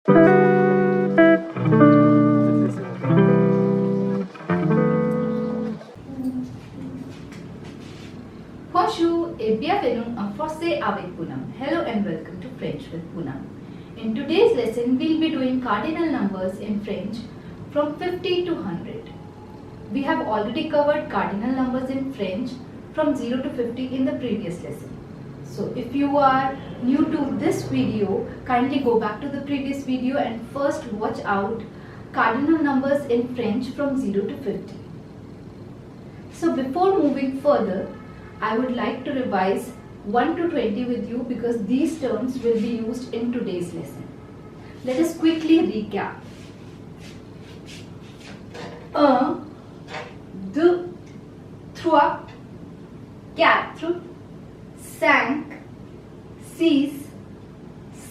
Bonjour et bienvenue en français avec Poonam. Hello and welcome to French with Poonam. In today's lesson, we'll be doing cardinal numbers in French from 50 to 100. We have already covered cardinal numbers in French from 0 to 50 in the previous lesson. So if you are new to this video, kindly go back to the previous video and first watch out cardinal numbers in French from 0 to 50. So before moving further, I would like to revise 1 to 20 with you because these terms will be used in today's lesson. Let us quickly recap. 1, 2, 3, 4, 5, 6,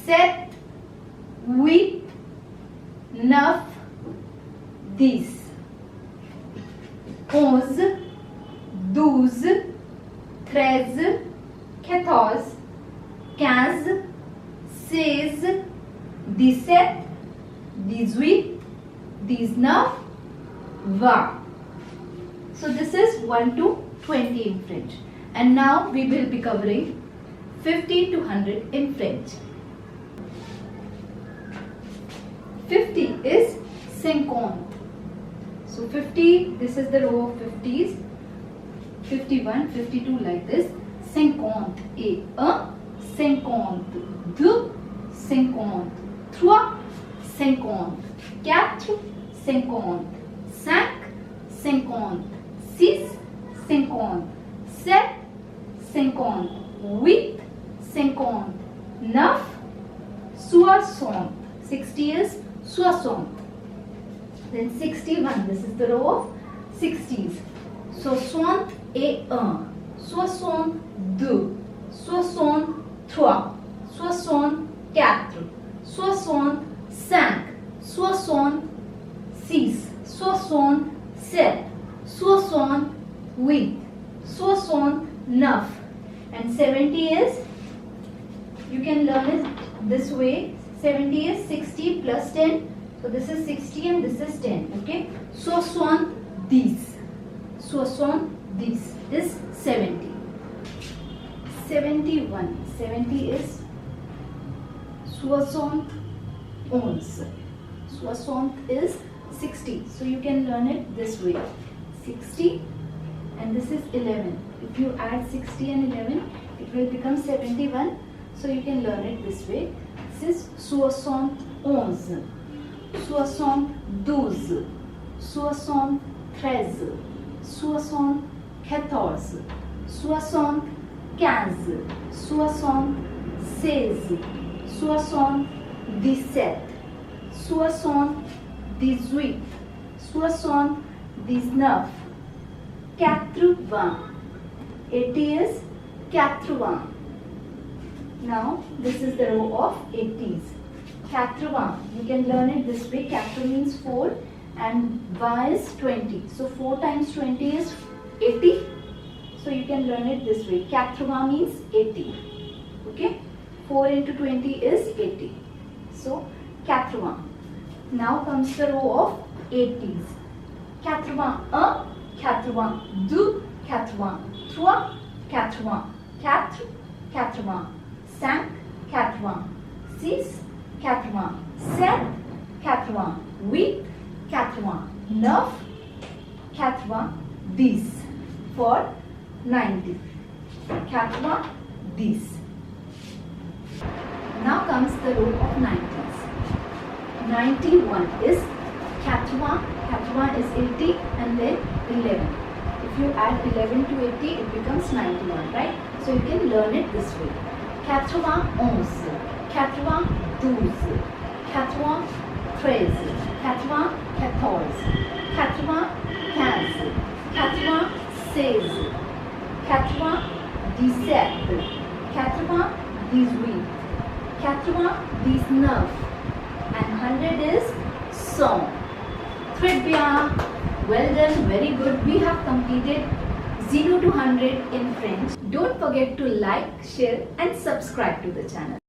7, 8, 9, 10, 11, 12, 13, 14, 15, 16, 17, 18, 19, 20. So this is 1 to 20 in French. And now we will be covering 50 to 100 in French. 50 is 50. So 50, this is the row of 50s. 51, 52 like this. 50 et 1, 52, 53, 54, 55, 56, 57, 58, 59, 60. 60 is 60. Then 61, this is the row of 60s. 61, 62, 63, 64, 65, 66, 67, 68, 69, and 70 is, you can learn it this way, 70 is 60 plus 10, so this is 60 and this is 10, okay? 70, 70 is 70. 71, 70 is 71. 60 is 60, so you can learn it this way. 60 and this is 11. If you add 60 and 11, it will become 71. So you can learn it this way. This is 71, 72, 73, 74, 75, 76, 77, 17, 18, 18, 79, 80. 80 is 80. Now this is the row of 80s. 80. You can learn it this way. 80 means 4 and 1 is 20. So 4 times 20 is 80. So you can learn it this way. 80 means 80. Okay. 4 into 20 is 80. So 80. Now comes the row of 80s. 81, 82, 83, 84, 4, 85, 86, 87, 88, 89, 10 for 90. 10. Now comes the row of 90s. 91 is 81 is 80 and then 11. If you add 11 to 80, it becomes 91, right? So you can learn it this way. 91, 92, 93, 94, 95, 96, 97, 98, 99, and 100 is 100. Très bien. Well done, very good. We have completed 0 to 100 in French. Don't forget to like, share and subscribe to the channel.